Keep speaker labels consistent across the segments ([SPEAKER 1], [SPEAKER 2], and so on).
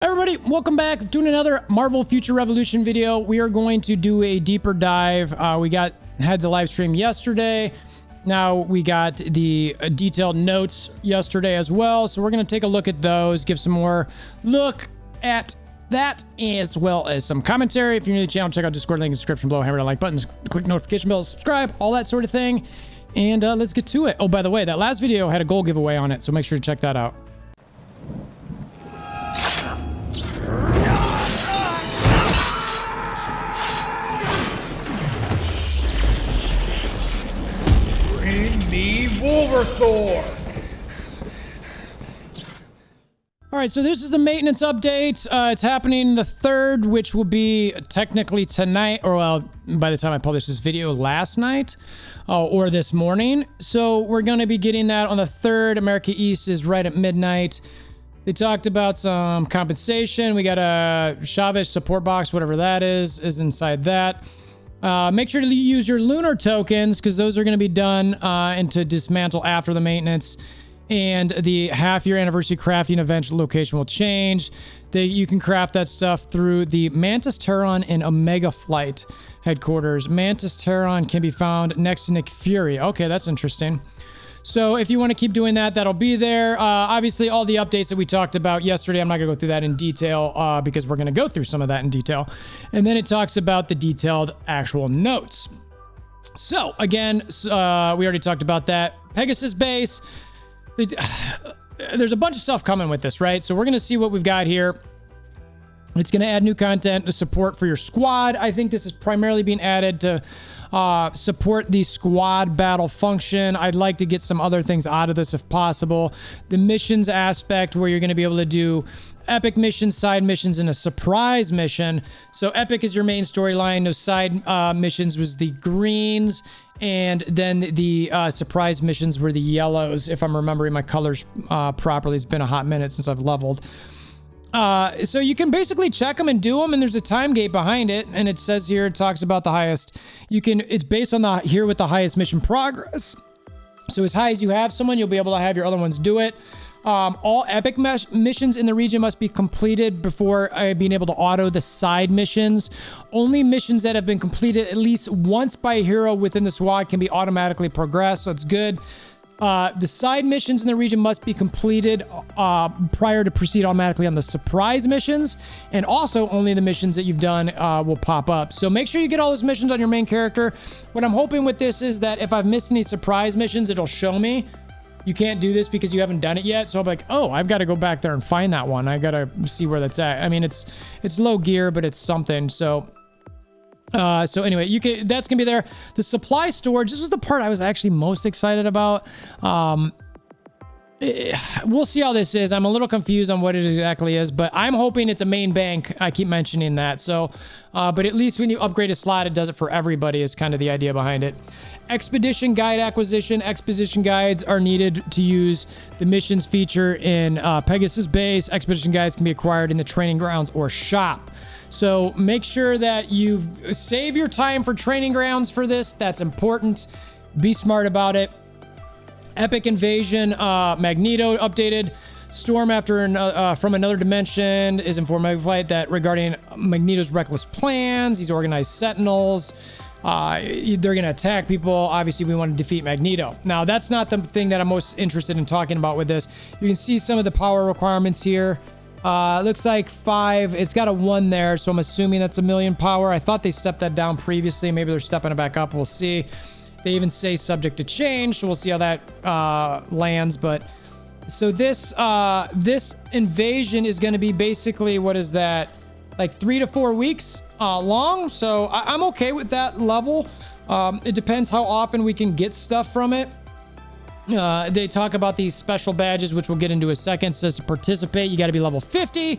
[SPEAKER 1] Everybody, welcome back. Doing another Marvel Future Revolution video. We are going to do a deeper dive. We had the live stream yesterday. Now we got the detailed notes yesterday as well. So we're going to take a look at those, give some more look at that, as well as some commentary. If you're new to the channel, check out Discord, link in the description below. Hammer that like buttons, click notification bells, subscribe, all that sort of thing. And let's get to it. Oh, by the way, that last video had a gold giveaway on it, so make sure to check that out.
[SPEAKER 2] Bring me WolverThor!
[SPEAKER 1] All right, so this is the maintenance update. It's happening the 3rd, which will be technically tonight, or well, by the time I publish this video, last night, or this morning. So we're going to be getting that on the 3rd. America East is right at midnight. They talked about some compensation. We got a Chavez support box, whatever that is inside that. Make sure to use your lunar tokens, because those are going to be done and to dismantle after the maintenance. And the half-year anniversary crafting event location will change. You can craft that stuff through the Mantis Terron and Omega Flight headquarters. Mantis Terron can be found next to Nick Fury. Okay, that's interesting. So if you want to keep doing that, that'll be there. Obviously, all the updates that we talked about yesterday, I'm not going to go through that in detail because we're going to go through some of that in detail. And then it talks about the detailed actual notes. So again, we already talked about that. Pegasus base. There's a bunch of stuff coming with this, right? So we're going to see what we've got here. It's going to add new content to support for your squad. I think this is primarily being added to support the squad battle function. I'd like to get some other things out of this if possible. The missions aspect, where you're going to be able to do epic missions, side missions, and a surprise mission. So epic is your main storyline. Those side missions was the greens, and then the surprise missions were the yellows, if I'm remembering my colors properly. It's been a hot minute since I've leveled. So you can basically check them and do them, and there's a time gate behind it, and it says here, it talks about the highest. It's based on here with the highest mission progress. So as high as you have someone, you'll be able to have your other ones do it. All epic missions in the region must be completed before being able to auto the side missions. Only missions that have been completed at least once by a hero within the squad can be automatically progressed, so it's good. The side missions in the region must be completed prior to proceed automatically on the surprise missions, and also only the missions that you've done will pop up. So make sure you get all those missions on your main character. What I'm hoping with this is that if I've missed any surprise missions, it'll show me. You can't do this because you haven't done it yet. So I'm like, oh, I've got to go back there and find that one. I got to see where that's at. I mean, it's low gear, but it's something. So anyway, that's gonna be there. The supply storage, this was the part I was actually most excited about. We'll see how this is. I'm a little confused on what it exactly is, but I'm hoping it's a main bank. I keep mentioning that. So, but at least when you upgrade a slot, it does it for everybody, is kind of the idea behind it. Expedition guide acquisition. Expedition guides are needed to use the missions feature in Pegasus base. Expedition guides can be acquired in the training grounds or shop. So make sure that you save your time for training grounds for this. That's important. Be smart about it. Epic Invasion, Magneto updated. Storm from another dimension is informed Omega Flight that regarding Magneto's reckless plans. He's organized Sentinels. They're going to attack people. Obviously, we want to defeat Magneto. Now, that's not the thing that I'm most interested in talking about with this. You can see some of the power requirements here. It looks like 5. It's got a 1 there, so I'm assuming that's 1,000,000 power. I thought they stepped that down previously. Maybe they're stepping it back up. We'll see. They even say subject to change, so we'll see how that lands. But so this invasion is going to be basically, what is that, like 3 to 4 weeks long. So I'm okay with that level. It depends how often we can get stuff from it. They talk about these special badges, which we'll get into in a second. It says to participate, you got to be level 50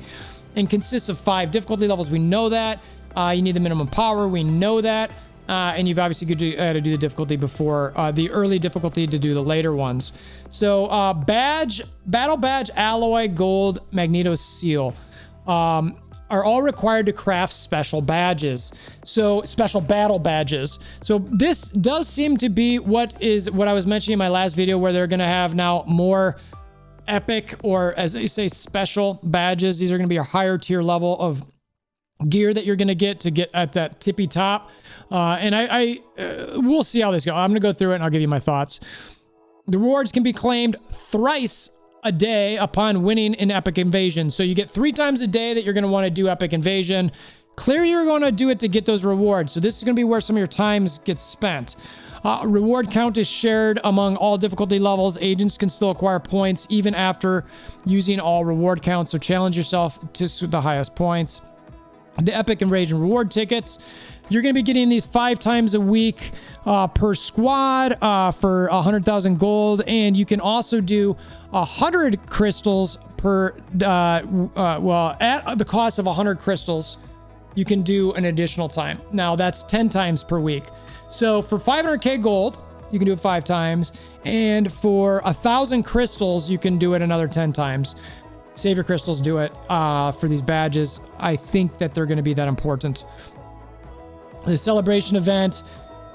[SPEAKER 1] and consists of 5 difficulty levels. We know that. You need the minimum power. We know that. And you've obviously got to do the difficulty before the early difficulty to do the later ones. So battle badge, alloy, gold, Magneto seal. Are all required to craft special badges. So special battle badges. So this does seem to be what I was mentioning in my last video, where they're going to have now more epic, or as they say, special badges. These are going to be a higher tier level of gear that you're going to get at that tippy top. And we'll see how this goes. I'm going to go through it and I'll give you my thoughts. The rewards can be claimed thrice a day upon winning an epic invasion. So you get 3 times a day that you're going to want to do epic invasion. Clearly, you're going to do it to get those rewards. So this is going to be where some of your times gets spent. Reward count is shared among all difficulty levels. Agents can still acquire points even after using all reward counts. So challenge yourself to the highest points. The epic invasion reward tickets. You're going to be getting these 5 times a week per squad for 100,000 gold. And you can also do 100 crystals per, well, at the cost of 100 crystals, you can do an additional time. Now that's 10 times per week. So for 500k gold, you can do it 5 times. And for 1,000 crystals, you can do it another 10 times. Save your crystals, do it for these badges. I think that they're going to be that important. The celebration event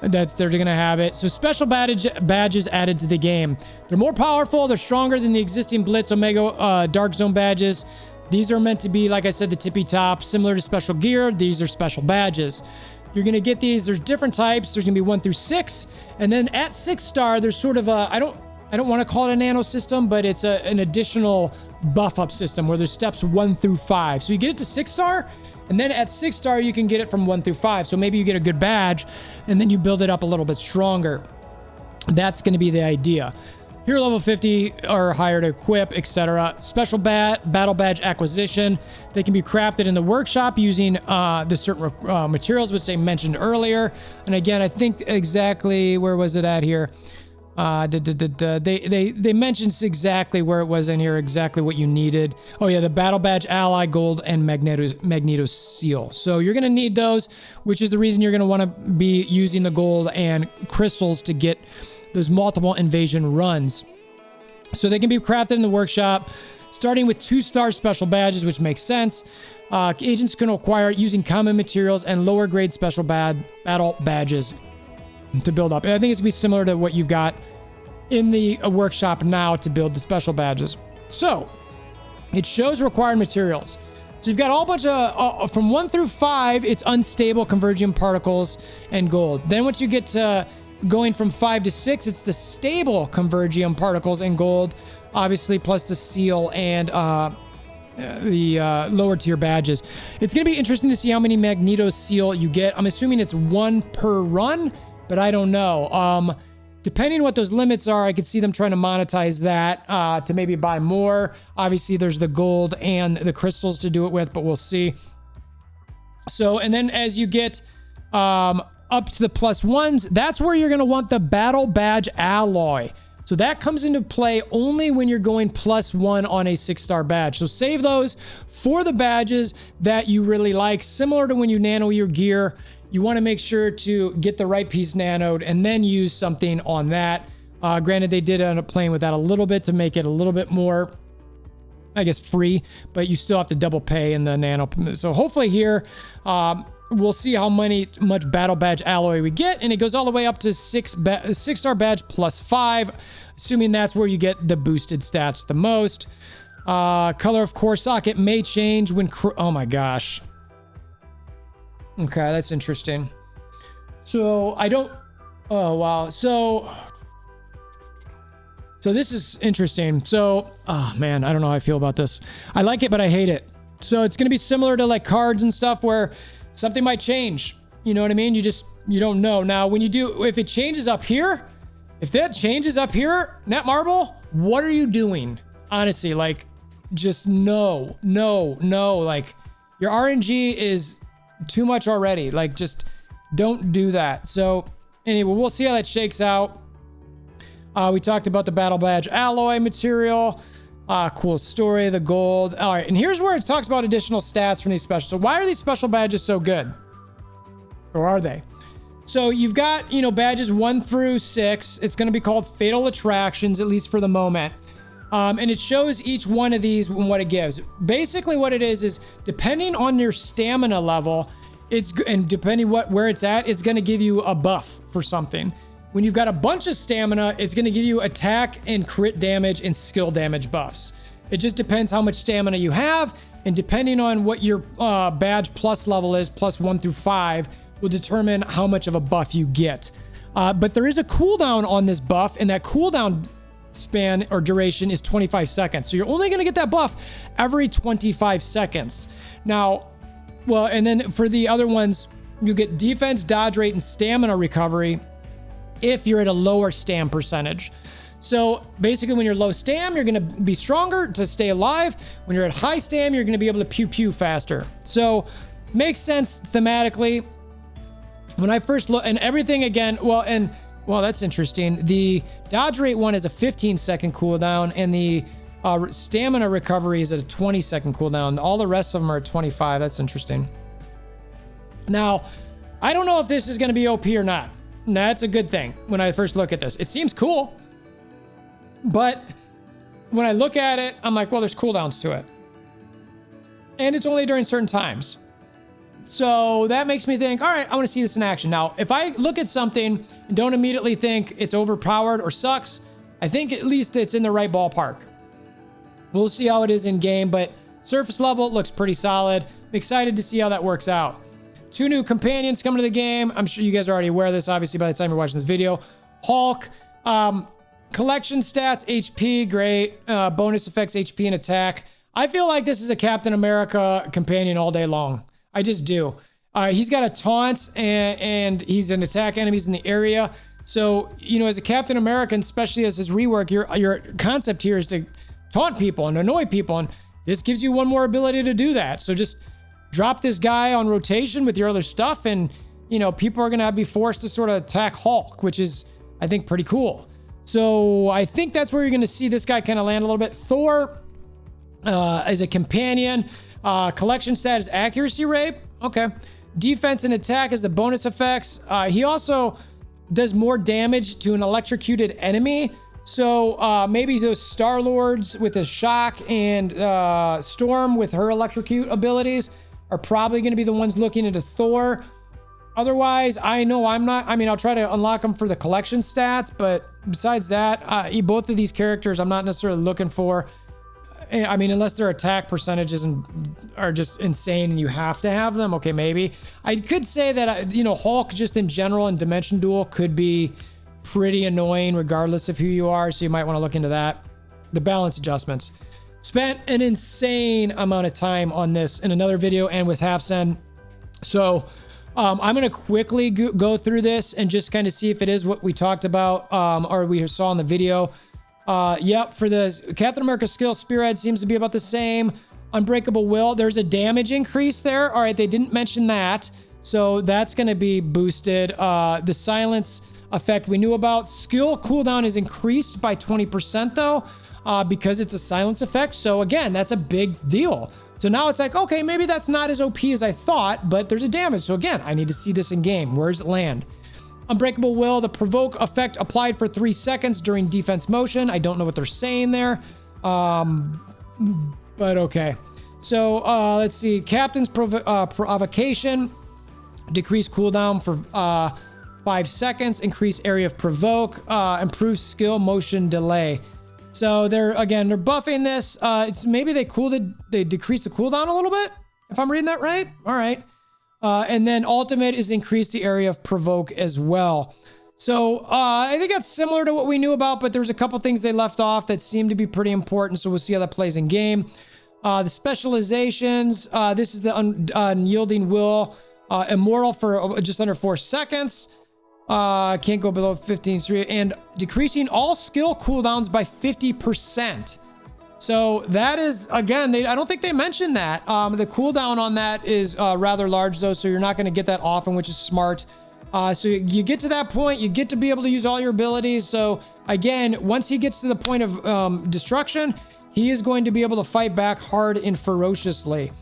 [SPEAKER 1] that they're going to have it. So special badges added to the game. They're more powerful. They're stronger than the existing Blitz Omega Dark Zone badges. These are meant to be, like I said, the tippy top, similar to special gear. These are special badges. You're going to get these. There's different types. There's going to be 1 through 6. And then at 6-star, there's sort of a, I don't want to call it a nano system, but it's an additional buff up system where there's steps 1 through 5. So you get it to 6-star, and then at 6-star, you can get it from 1 through 5. So maybe you get a good badge, and then you build it up a little bit stronger. That's going to be the idea. Hero level 50 or higher to equip, etc. Special battle badge acquisition. They can be crafted in the workshop using the certain materials, which they mentioned earlier. And again, I think exactly, where was it at here? They mentioned exactly where it was in here, exactly what you needed. Oh yeah, the battle badge, ally, gold, and Magneto seal. So you're going to need those, which is the reason you're going to want to be using the gold and crystals to get those multiple invasion runs. So they can be crafted in the workshop, starting with 2-star special badges, which makes sense. Agents can acquire using common materials and lower grade special battle badges to build up. And I think it's going to be similar to what you've got in the workshop now to build the special badges. So it shows required materials. So you've got a whole bunch of, from 1 through 5, it's unstable converging particles and gold. Then once you get to going from 5 to 6, it's the stable convergium particles and gold, obviously, plus the seal and the lower tier badges. It's going to be interesting to see how many Magneto seal you get. I'm assuming it's 1 per run, but I don't know. Depending on what those limits are, I could see them trying to monetize that to maybe buy more. Obviously, there's the gold and the crystals to do it with, but we'll see. So, and then as you get up to the +1s, that's where you're going to want the battle badge alloy. So that comes into play only when you're going +1 on a 6-star badge. So save those for the badges that you really like. Similar to when you nano your gear, you want to make sure to get the right piece nanoed and then use something on that. Granted, they did end up playing with that a little bit to make it a little bit more, I guess, free, but you still have to double pay in the nano. So hopefully here, we'll see how much battle badge alloy we get, and it goes all the way up to 6-star badge +5, assuming that's where you get the boosted stats the most. Color of core socket may change when oh my gosh. Okay, that's interesting. So I don't, oh wow. So this is interesting. So, oh man, I don't know how I feel about this. I like it, but I hate it. So it's going to be similar to like cards and stuff where something might change. You know what I mean? You don't know. Now, when you do, if it changes up here, if that changes up here, Netmarble, what are you doing? Honestly, like, just no. Like, your RNG is too much already. Like, just don't do that. So, anyway, we'll see how that shakes out. We talked about the battle badge alloy material. Cool story, the gold. All right, and here's where it talks about additional stats from these specials. So why are these special badges so good? Or are they? So you've got, badges 1 through 6. It's going to be called Fatal Attractions, at least for the moment. And it shows each one of these and what it gives. Basically what it is depending on your stamina level, and depending where it's at, it's going to give you a buff for something. When you've got a bunch of stamina, it's going to give you attack and crit damage and skill damage buffs. It just depends how much stamina you have, and depending on what your badge plus level is, plus 1 through 5, will determine how much of a buff you get. But there is a cooldown on this buff, and that cooldown span or duration is 25 seconds. So you're only going to get that buff every 25 seconds. Now, well, and then for the other ones, you get defense, dodge rate, and stamina recovery if you're at a lower stam percentage. So basically, when you're low stam, you're going to be stronger to stay alive. When you're at high stam, you're going to be able to pew pew faster. So makes sense thematically. When I first look, and everything again, well, that's interesting. The dodge rate one is a 15-second cooldown, and the stamina recovery is at a 20-second cooldown. All the rest of them are at 25. That's interesting. Now, I don't know if this is going to be OP or not. That's a good thing when I first look at this. It seems cool, but when I look at it, I'm like, well, there's cooldowns to it. And it's only during certain times. So that makes me think, all right, I want to see this in action. Now, if I look at something and don't immediately think it's overpowered or sucks, I think at least it's in the right ballpark. We'll see how it is in game, but surface level looks pretty solid. I'm excited to see how that works out. 2 new companions coming to the game. I'm sure you guys are already aware of this, obviously, by the time you're watching this video. Hulk, collection stats, HP, great. Bonus effects, HP and attack. I feel like this is a Captain America companion all day long. I just do. He's got a taunt and he's an attack enemies in the area. So, you know, as a Captain American, especially as his rework, your concept here is to taunt people and annoy people. And this gives you one more ability to do that. So just drop this guy on rotation with your other stuff, and, you know, people are going to be forced to sort of attack Hulk, which is, I think, pretty cool. So I think that's where you're going to see this guy kind of land a little bit. Thor as a companion. Collection stat is accuracy rate. Okay. Defense and attack is the bonus effects. He also does more damage to an electrocuted enemy. So maybe those Star-Lords with his shock and Storm with her electrocute abilities are probably going to be the ones looking into Thor. Otherwise, I know I'm not. I mean, I'll try to unlock them for the collection stats, but besides that, both of these characters I'm not necessarily looking for. I mean, unless their attack percentages are just insane and you have to have them. Okay, maybe. I could say that, you know, Hulk just in general in Dimension Duel could be pretty annoying regardless of who you are. So you might want to look into that. The balance adjustments. Spent an insane amount of time on this in another video and with HalfSend. So I'm going to quickly go through this and just kind of see if it is what we talked about or we saw in the video. Yep, for the Captain America skill, Spearhead seems to be about the same. Unbreakable Will, there's a damage increase there. All right, they didn't mention that. So that's going to be boosted. The silence effect we knew about. Skill cooldown is increased by 20% though, because it's a silence effect. So again, that's a big deal. So now it's like, okay, maybe that's not as OP as I thought, but there's a damage. So again, I need to see this in game. Where does it land? Unbreakable Will, the provoke effect applied for 3 seconds during defense motion. I don't know what they're saying there, but okay. So let's see. Captain's provocation, decrease cooldown for 5 seconds, increase area of provoke, improve skill motion delay. So they're buffing this. It's maybe they decreased the cooldown a little bit, if I'm reading that right. All right. And then ultimate is increase the area of provoke as well. So I think that's similar to what we knew about, but there's a couple things they left off that seem to be pretty important. So we'll see how that plays in game. The specializations, this is the unyielding will, immortal for just under 4 seconds. Can't go below 15, and decreasing all skill cooldowns by 50%. So that is, again, I don't think they mentioned that. The cooldown on that is rather large though, so you're not going to get that often, which is smart. So you get to that point, you get to be able to use all your abilities. So again, once he gets to the point of destruction, he is going to be able to fight back hard and ferociously.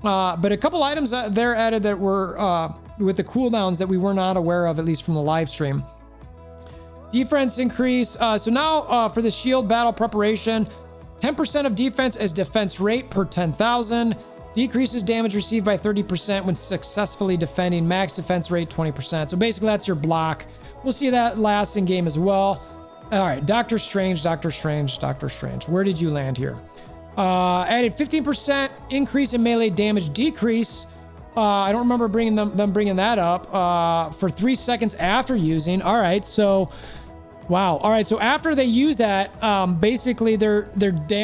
[SPEAKER 1] But a couple items there added that were with the cooldowns that we were not aware of, at least from the live stream. Defense increase. So now for the shield battle preparation, 10% of defense as defense rate per 10,000. Decreases damage received by 30% when successfully defending. Max defense rate 20%. So basically that's your block. We'll see that last in game as well. All right, Doctor Strange, Doctor Strange, Doctor Strange. Where did you land here? Added 15% increase in melee damage decrease. I don't remember bringing them bringing that up for 3 seconds after using. All right, so wow. All right, so after they use that, basically their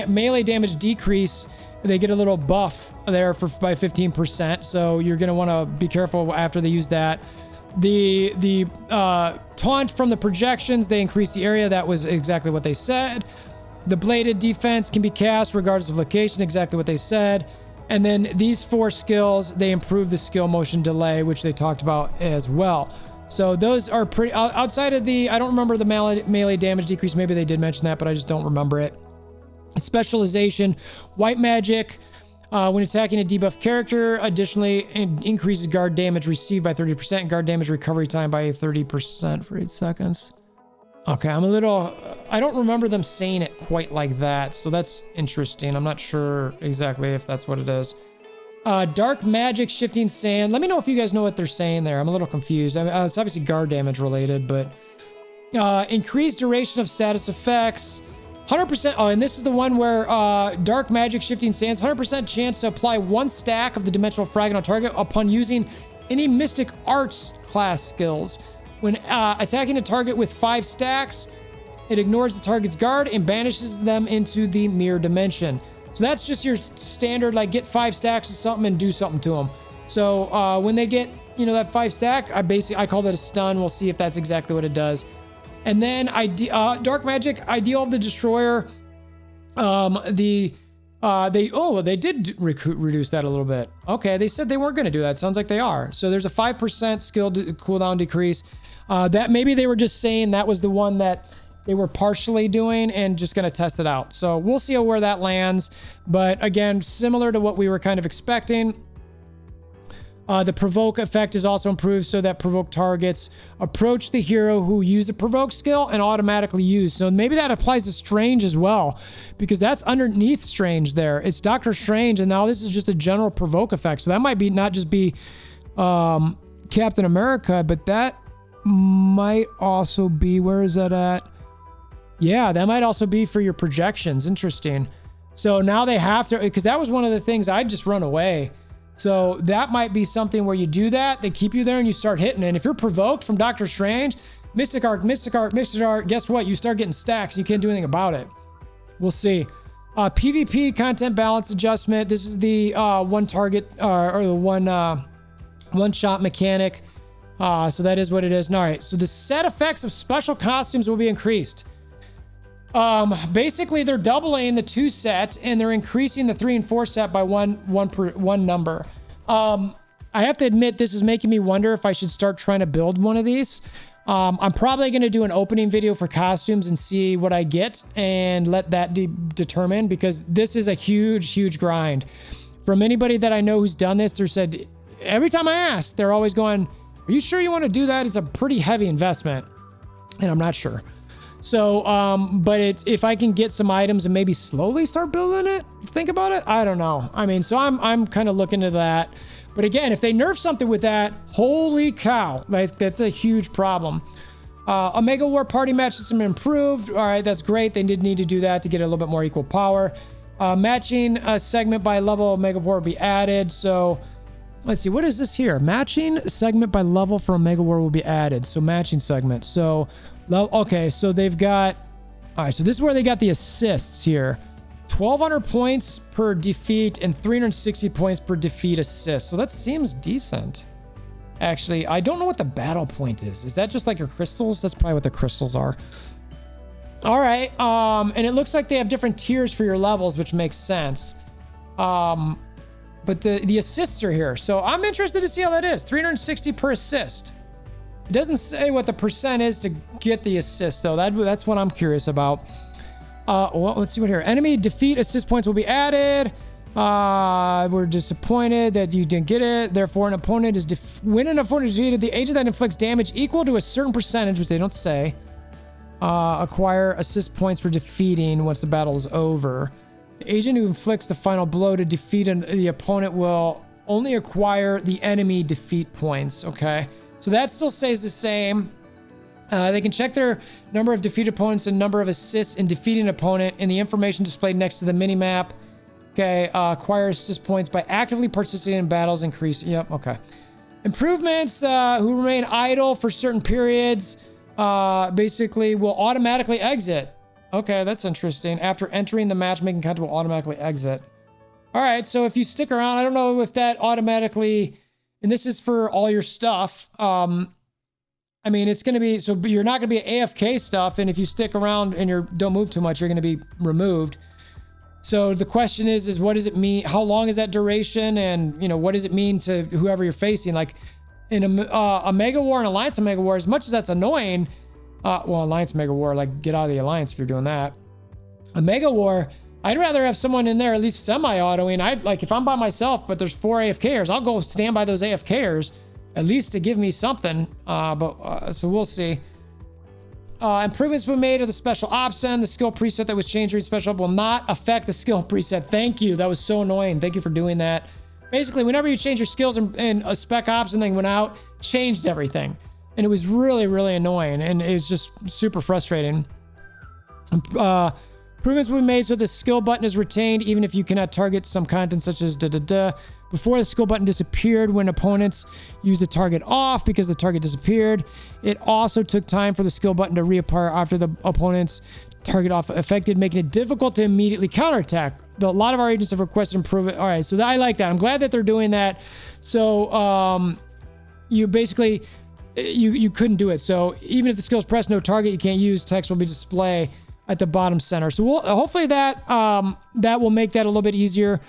[SPEAKER 1] melee damage decrease, they get a little buff there by 15%. So you're gonna want to be careful after they use that. The taunt from the projections, they increase the area. That was exactly what they said. The bladed defense can be cast regardless of location, exactly what they said. And then these 4 skills, they improve the skill motion delay, which they talked about as well. So those are pretty, outside of the, I don't remember the melee damage decrease. Maybe they did mention that, but I just don't remember it. Specialization, white magic, when attacking a debuff character, additionally increases guard damage received by 30% and guard damage recovery time by 30% for 8 seconds. Okay, I don't remember them saying it quite like that, so that's interesting. I'm not sure exactly if that's what it is. Dark magic, shifting sand. Let me know if you guys know what they're saying there. I'm a little confused. I mean, it's obviously guard damage related, but increased duration of status effects. 100%. Oh, and this is the one where dark magic, shifting sands. 100% chance to apply 1 stack of the dimensional fragment on target upon using any mystic arts class skills. When attacking a target with 5 stacks, it ignores the target's guard and banishes them into the mirror dimension. So that's just your standard, like get 5 stacks of something and do something to them. So when they get, that 5 stack, I called it a stun. We'll see if that's exactly what it does. And then dark magic, ideal of the destroyer. They did reduce that a little bit. Okay, they said they weren't going to do that. Sounds like they are. So there's a 5% skill cooldown decrease. That maybe they were just saying that was the one that they were partially doing and just going to test it out. So we'll see where that lands. But again, similar to what we were kind of expecting. The provoke effect is also improved so that provoke targets approach the hero who use the provoke skill and automatically use. So maybe that applies to Strange as well, because that's underneath Strange there. It's Doctor Strange, and now this is just a general provoke effect. So that might be not just be Captain America, but that might also be, where is that at? Yeah, that might also be for your projections. Interesting. So now they have to, because that was one of the things I'd just run away. So that might be something where you do that, they keep you there and you start hitting. And if you're provoked from Doctor Strange, Mystic Arc, guess what? You start getting stacks. You can't do anything about it. We'll see. PvP content balance adjustment. This is the one target or the one shot mechanic. So that is what it is. All right. So the set effects of special costumes will be increased. Basically they're doubling the 2 set and they're increasing the 3 and 4 set by one number. I have to admit, this is making me wonder if I should start trying to build one of these. I'm probably going to do an opening video for costumes and see what I get and let that determine, because this is a huge grind. From anybody that I know who's done this, they said every time I ask, they're always going, are you sure you want to do that? It's a pretty heavy investment. And I'm not sure. So, but if I can get some items and maybe slowly start building it, think about it. I don't know. I mean, so I'm kind of looking at that. But again, if they nerf something with that, holy cow, like that's a huge problem. Omega War party match system improved. All right, that's great. They did need to do that to get a little bit more equal power. Matching segment by level Omega War will be added. So let's see, what is this here? Matching segment by level for Omega War will be added. So matching segment. So okay, so they've got, all right, so this is where they got the assists here. 1,200 points per defeat and 360 points per defeat assist. So that seems decent. Actually, I don't know what the battle point is. Is that just like your crystals? That's probably what the crystals are. All right, and it looks like they have different tiers for your levels, which makes sense. But the assists are here. So I'm interested to see how that is. 360 per assist. It doesn't say what the percent is to get the assist, though. That's what I'm curious about. Well, let's see what here. Enemy defeat assist points will be added. We're disappointed that you didn't get it. Therefore, an opponent is when an opponent is defeated, the agent that inflicts damage equal to a certain percentage, which they don't say, acquire assist points for defeating once the battle is over. The agent who inflicts the final blow to defeat the opponent will only acquire the enemy defeat points. Okay, so that still stays the same. They can check their number of defeated opponents and number of assists in defeating an opponent in the information displayed next to the minimap. Okay, acquire assist points by actively participating in battles. Increase. Yep. Okay. Improvements. Who remain idle for certain periods basically will automatically exit. Okay, that's interesting. After entering the matchmaking content will automatically exit. All right, so if you stick around, I don't know if that automatically, and this is for all your stuff. I mean, it's going to be, so you're not going to be AFK stuff, and if you stick around and don't move too much, you're going to be removed. So the question is what does it mean? How long is that duration? And, you know, what does it mean to whoever you're facing? Like in a Mega War and Alliance of Mega War, as much as that's annoying, well, Alliance Mega War, like get out of the Alliance if you're doing that. A Mega War, I'd rather have someone in there at least semi-autoing. I'd like, if I'm by myself, but there's 4 AFKers, I'll go stand by those AFKers at least to give me something. So we'll see. Improvements were made of the special option. The skill preset that was changed during special will not affect the skill preset. Thank you. That was so annoying. Thank you for doing that. Basically, whenever you change your skills and a spec ops and thing went out, changed everything. And it was really, really annoying. And it was just super frustrating. Improvements will be made so the skill button is retained even if you cannot target some content such as Before, the skill button disappeared when opponents used the target off because the target disappeared. It also took time for the skill button to reappear after the opponent's target off affected, making it difficult to immediately counterattack. A lot of our agents have requested improvement. All right, so I like that. I'm glad that they're doing that. So you basically, you couldn't do it. So even if the skill is pressed, no target, you can't use, text will be displayed at the bottom center. So hopefully that will make that a little bit easier.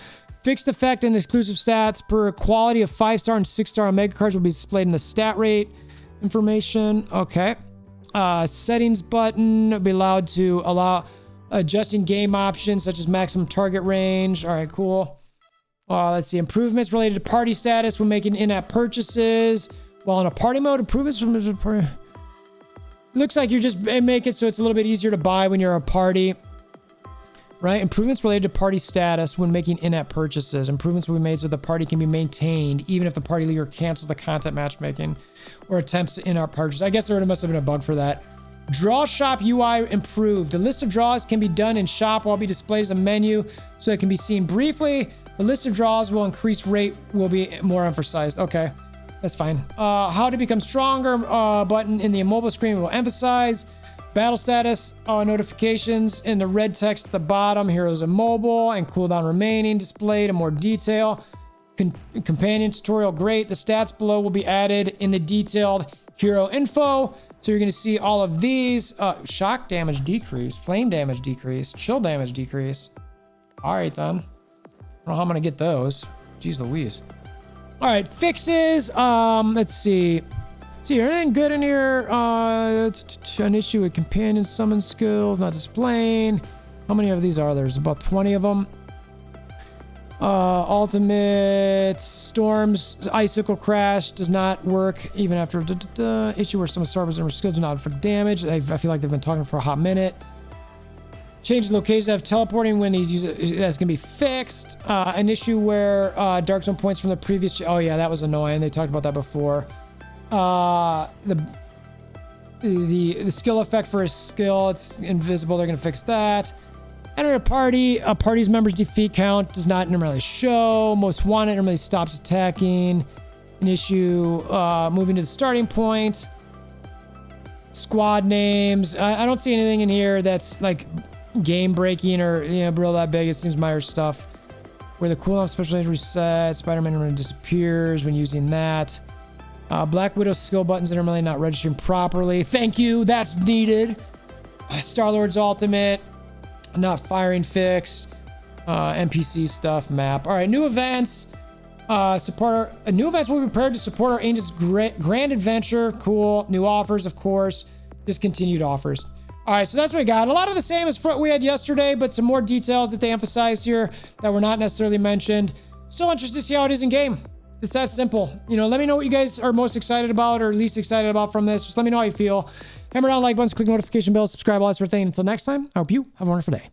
[SPEAKER 1] Fixed effect and exclusive stats per quality of 5-star and 6-star on mega cards will be displayed in the stat rate information. Okay. Settings button will be allowed to allow adjusting game options such as maximum target range. All right, cool. Let's see. Improvements related to party status when making in-app purchases. While in a party mode, improvements from the party. Looks like you just make it so it's a little bit easier to buy when you're a party. Right? Improvements related to party status when making in-app purchases. Improvements will be made so the party can be maintained even if the party leader cancels the content matchmaking or attempts to in-app purchase. I guess there must have been a bug for that. Draw shop UI improved. The list of draws can be done in shop while be displayed as a menu so it can be seen briefly. The list of draws will increase rate will be more emphasized. Okay, that's fine. How to become stronger button in the immobile screen will emphasize. Battle status notifications in the red text at the bottom. Heroes immobile and cooldown remaining displayed in more detail. Companion tutorial, great. The stats below will be added in the detailed hero info. So you're going to see all of these. Shock damage decrease, flame damage decrease, chill damage decrease. All right then. I don't know how I'm going to get those. Jeez Louise. All right, fixes. Let's see. See, anything good in here? An issue with companion summon skills not displaying. How many of these are there? There's about 20 of them. Ultimate Storms Icicle Crash does not work even after issue where some servers and skills do not inflict damage. I feel like they've been talking for a hot minute. Change locations have teleporting when he's using. That's gonna be fixed. An issue where Dark Zone points from the previous. Oh yeah, that was annoying. They talked about that before. The skill effect for a skill, it's invisible. They're gonna fix that. Enter a party. A party's members' defeat count does not normally show. Most wanted normally stops attacking. An issue moving to the starting point. Squad names. I don't see anything in here that's like game breaking or real that big. It seems minor stuff. Where the cooldown special is reset. Spider-Man normally disappears when using that. Black Widow skill buttons that are normally not registering properly. Thank you. That's needed. Star-Lord's ultimate. Not firing fixed. NPC stuff. Map. All right. New events. New events will be prepared to support our agents' grand adventure. Cool. New offers, of course. Discontinued offers. All right. So that's what we got. A lot of the same as what we had yesterday, but some more details that they emphasized here that were not necessarily mentioned. Still interested to see how it is in game. It's that simple. Let me know what you guys are most excited about or least excited about from this. Just let me know how you feel. Hammer down like buttons, click notification bell, subscribe, all that sort of thing. Until next time, I hope you have a wonderful day.